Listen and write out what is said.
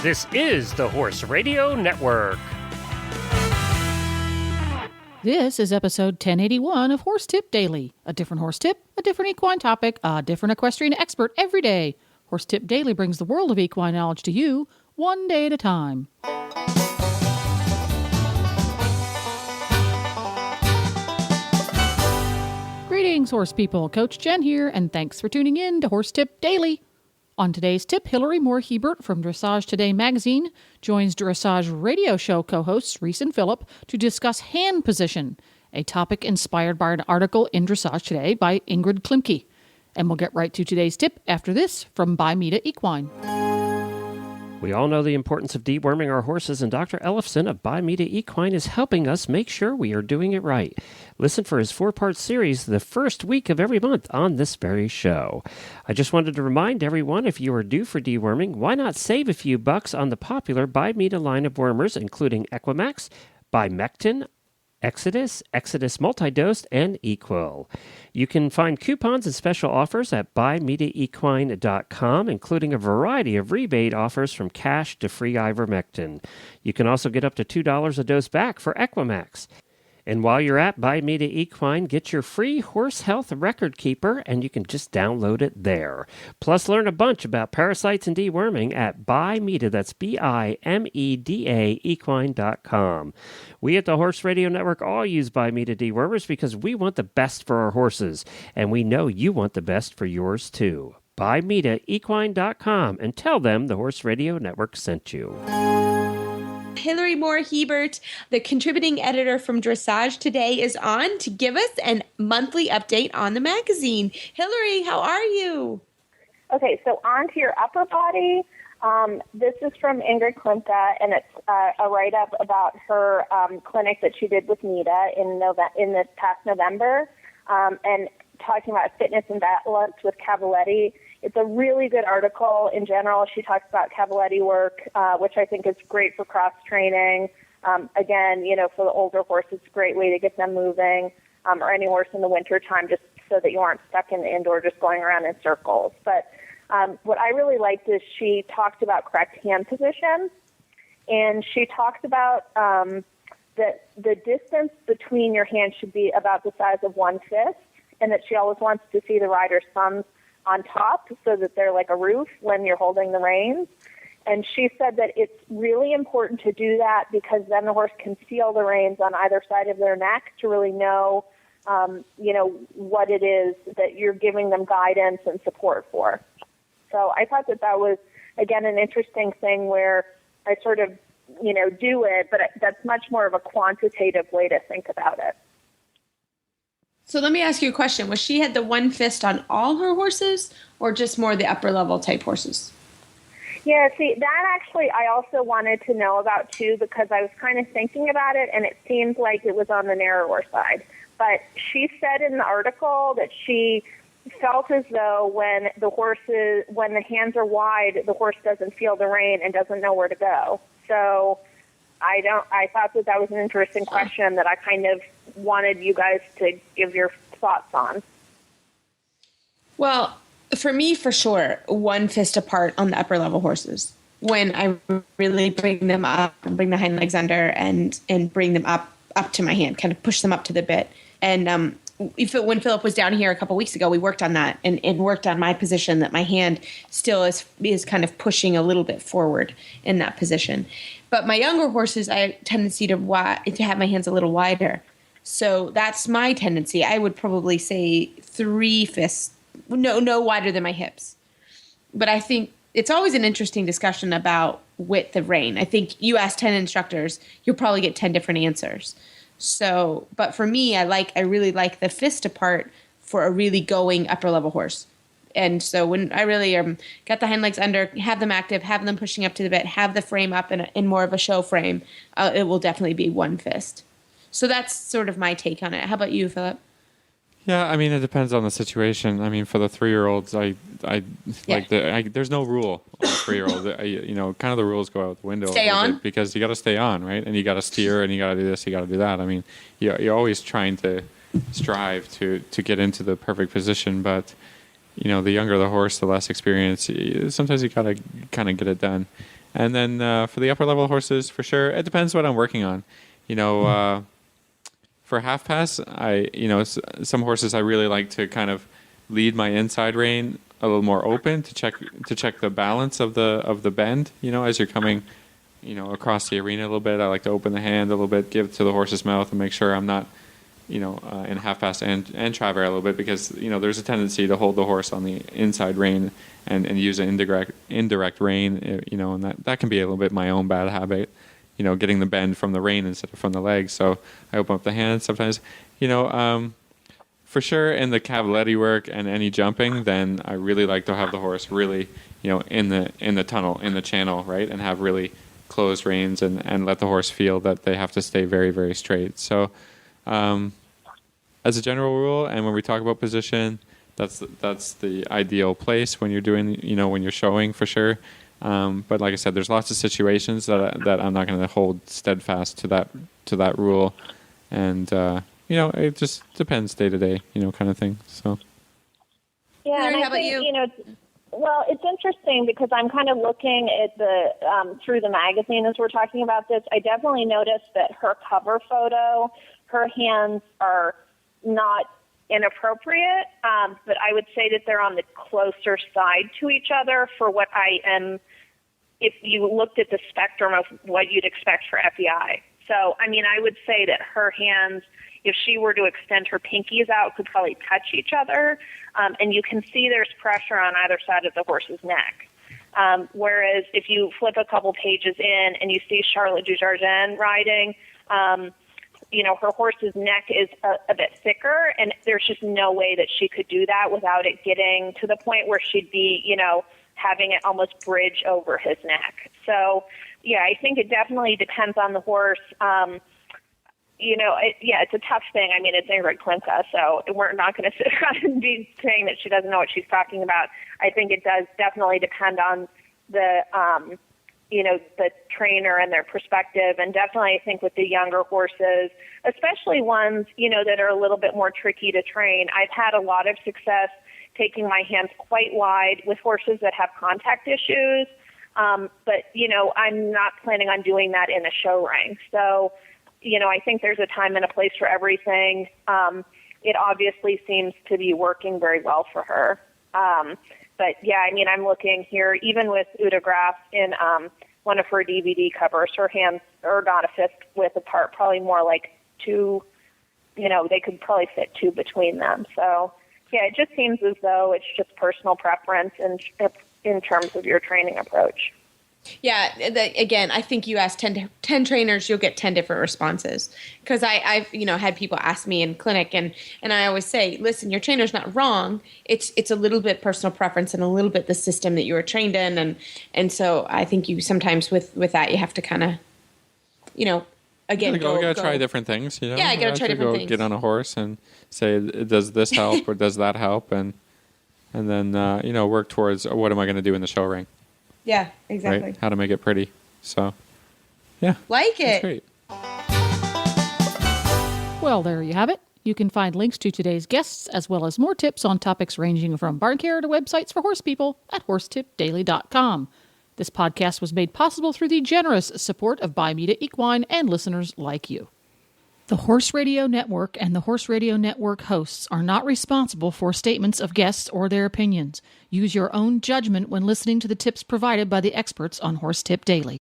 This is the Horse Radio Network. This is episode 1081 of Horse Tip Daily. A different horse tip, a different equine topic, a different equestrian expert every day. Horse Tip Daily brings the world of equine knowledge to you, one day at a time. Greetings, horse people. Coach Jen here, and thanks for tuning in to Horse Tip Daily. On today's tip, Hillary Moore-Hebert from Dressage Today magazine joins Dressage radio show co-hosts Reese and Phillip to discuss hand position, a topic inspired by an article in Dressage Today by Ingrid Klimke. And we'll get right to today's tip after this from Bimeda Equine. We all know the importance of deworming our horses, and Dr. Ellefson of Bimeda Equine is helping us make sure we are doing it right. Listen for his 4-part series the first week of every month on this very show. I just wanted to remind everyone, if you are due for deworming, why not save a few bucks on the popular Bimeda line of wormers, including Equimax, Bimectin, Exodus, Exodus Multidose, and Equil. You can find coupons and special offers at BimedaEquine.com, including a variety of rebate offers from cash to free ivermectin. You can also get up to $2 a dose back for Equimax. And while you're at Bimeda Equine, get your free horse health record keeper, and you can just download it there. Plus, learn a bunch about parasites and deworming at Bimeda, that's Bimeda, equine.com. We at the Horse Radio Network all use Bimeda dewormers because we want the best for our horses, and we know you want the best for yours too. BimedaEquine.com, and tell them the Horse Radio Network sent you. Hillary Moore-Hebert, the contributing editor from Dressage Today, is on to give us a monthly update on the magazine. Hillary, how are you? Okay, so on to your upper body. This is from Ingrid Klimke, and it's a write-up about her clinic that she did with Meda in this past November, and talking about fitness and balance with Cavaletti. It's a really good article in general. She talks about Cavaletti work, which I think is great for cross-training. Again, for the older horses, it's a great way to get them moving, or any horse in the wintertime, just so that you aren't stuck in the indoor just going around in circles. But what I really liked is she talked about correct hand position, and she talks about that the distance between your hands should be about the size of one fist, and that she always wants to see the rider's thumbs on top so that they're like a roof when you're holding the reins. And she said that it's really important to do that because then the horse can feel the reins on either side of their neck to really know, what it is that you're giving them guidance and support for. So I thought that was, again, an interesting thing where I sort of, do it, but that's much more of a quantitative way to think about it. So let me ask you a question. Was she had the one fist on all her horses or just more the upper level type horses? Yeah, see, that actually I also wanted to know about too, because I was kind of thinking about it and it seemed like it was on the narrower side. But she said in the article that she felt as though when the hands are wide, the horse doesn't feel the rein and doesn't know where to go. So I thought that was an interesting question that I kind of wanted you guys to give your thoughts on. Well, for me, for sure, one fist apart on the upper level horses. When I really bring them up and bring the hind legs under and bring them up to my hand, kind of push them up to the bit. And when Philip was down here a couple weeks ago, we worked on that and worked on my position that my hand still is kind of pushing a little bit forward in that position. But my younger horses, I have a tendency to have my hands a little wider. So that's my tendency. I would probably say 3 fists, no wider than my hips. But I think it's always an interesting discussion about width of rein. I think you ask 10 instructors, you'll probably get 10 different answers. So, but for me, I really like the fist apart for a really going upper level horse. And so when I really got the hind legs under, have them active, have them pushing up to the bit, have the frame up in more of a show frame, it will definitely be one fist. So that's sort of my take on it. How about you, Philip? Yeah, I mean, it depends on the situation. I mean, for the 3-year-olds, there's no rule on 3-year-olds. Kind of the rules go out the window. Stay on? Because you got to stay on, right? And you got to steer, and you got to do this, you got to do that. I mean, you're always trying to strive to get into the perfect position, but the younger the horse, the less experience. Sometimes you got to kind of get it done. And then for the upper level horses, for sure, it depends what I'm working on. For half pass, some horses I really like to kind of lead my inside rein a little more open to check the balance of the bend. As you're coming, across the arena a little bit, I like to open the hand a little bit, give to the horse's mouth, and make sure I'm not, in half pass and travers a little bit, because there's a tendency to hold the horse on the inside rein and use an indirect rein, and that can be a little bit my own bad habit. Getting the bend from the rein instead of from the legs. So I open up the hand sometimes. For sure in the cavaletti work and any jumping, then I really like to have the horse really, in the tunnel, in the channel, right, and have really closed reins and let the horse feel that they have to stay very, very straight. So as a general rule, and when we talk about position, that's the ideal place when you're doing, when you're showing, for sure. But like I said, there's lots of situations that I'm not going to hold steadfast to that rule, and it just depends day to day, kind of thing. So yeah, Larry, and how I about think, you? Well, it's interesting because I'm kind of looking at the through the magazine as we're talking about this. I definitely noticed that her cover photo, her hands are not inappropriate, but I would say that they're on the closer side to each other for what I am. If you looked at the spectrum of what you'd expect for FEI. So, I would say that her hands, if she were to extend her pinkies out, could probably touch each other. And you can see there's pressure on either side of the horse's neck. Whereas if you flip a couple pages in and you see Charlotte Dujardin riding, her horse's neck is a bit thicker, and there's just no way that she could do that without it getting to the point where she'd be, having it almost bridge over his neck. So, yeah, I think it definitely depends on the horse. It's a tough thing. It's Ingrid Klimka, so we're not going to sit around and be saying that she doesn't know what she's talking about. I think it does definitely depend on the, the trainer and their perspective. And definitely I think with the younger horses, especially ones, that are a little bit more tricky to train, I've had a lot of success taking my hands quite wide with horses that have contact issues. But I'm not planning on doing that in a show ring. So, I think there's a time and a place for everything. It obviously seems to be working very well for her. But yeah, I'm looking here, even with Uta Graf in one of her DVD covers, her hands are not a fist width apart, probably more like two, they could probably fit two between them. So, yeah, it just seems as though it's just personal preference in terms of your training approach. Yeah, again, I think you ask 10 trainers, you'll get 10 different responses. Because I've had people ask me in clinic, and I always say, listen, your trainer's not wrong. It's a little bit personal preference and a little bit the system that you were trained in, and so I think you sometimes with that you have to kind of, again, you gotta try different things. Yeah, I gotta try different things. Get on a horse and say, does this help or does that help, and then work towards what am I going to do in the show ring. Yeah, exactly. Right? How to make it pretty. So, yeah. Like it. That's great. Well, there you have it. You can find links to today's guests as well as more tips on topics ranging from barn care to websites for horse people at horsetipdaily.com. This podcast was made possible through the generous support of Bimeda Equine and listeners like you. The Horse Radio Network and the Horse Radio Network hosts are not responsible for statements of guests or their opinions. Use your own judgment when listening to the tips provided by the experts on Horse Tip Daily.